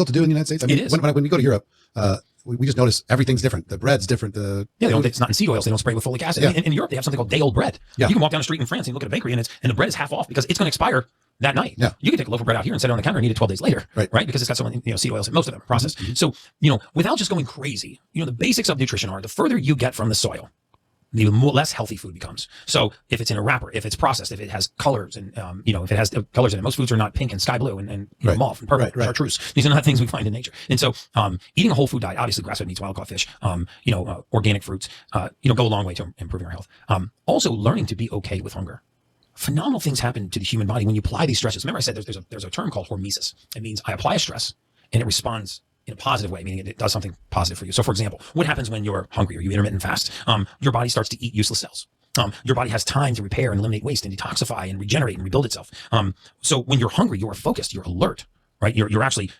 difficult to do in the United States? I mean, It is. When we go to Europe, we just notice everything's different. The bread's different. It's not in seed oils. They don't spray with folic acid. Yeah. In Europe, they have something called day-old bread. Yeah. You can walk down the street in France and look at a bakery and the bread is half off because it's going to expire that night. Yeah. You can take a loaf of bread out here and set it on the counter and eat it 12 days later. Right. Because it's got some, seed oils in most of them processed. Mm-hmm. So, without just going crazy, the basics of nutrition are the further you get from the soil, the less healthy food becomes. So if it's in a wrapper, if it's processed, if it has colors and, if it has colors in it, most foods are not pink and sky blue and Right. mauve and purple, Right. chartreuse. These are not things we find in nature. And so, eating a whole food diet, obviously grass-fed meats, wild-caught fish, organic fruits, go a long way to improving our health. Also learning to be okay with hunger. Phenomenal things happen to the human body when you apply these stresses. Remember I said there's a term called hormesis. It means I apply a stress and it responds in a positive way, meaning it does something positive for you. So for example, what happens when you're hungry or you intermittent fast? Your body starts to eat useless cells. Your body has time to repair and eliminate waste and detoxify and regenerate and rebuild itself. So when you're hungry, you are focused, you're alert, right? You're actually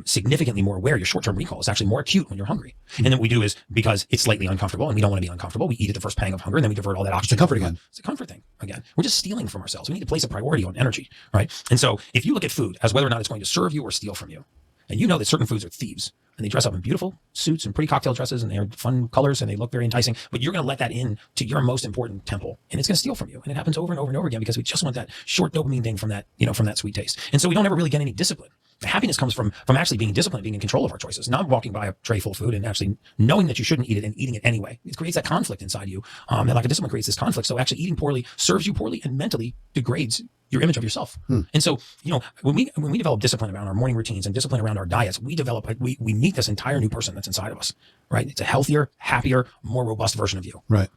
significantly more aware. Your short-term recall is actually more acute when you're hungry. And then what we do is, because it's slightly uncomfortable and we don't want to be uncomfortable, we eat at the first pang of hunger and then we divert all that oxygen. It's a comfort again. It's a comfort thing again. We're just stealing from ourselves. We need to place a priority on energy, right? And so if you look at food as whether or not it's going to serve you or steal from you, and you know that certain foods are thieves and they dress up in beautiful suits and pretty cocktail dresses and they're fun colors and they look very enticing, but you're going to let that in to your most important temple and it's going to steal from you. And it happens over and over and over again because we just want that short dopamine thing from that, from that sweet taste. And so we don't ever really get any discipline. The happiness comes from actually being disciplined, being in control of our choices, not walking by a tray full of food and actually knowing that you shouldn't eat it and eating it anyway. It creates that conflict inside you. And lack of discipline creates this conflict. So actually eating poorly serves you poorly and mentally degrades your image of yourself. And so, when we develop discipline around our morning routines and discipline around our diets, we meet this entire new person that's inside of us, right? It's a healthier, happier, more robust version of you. Right.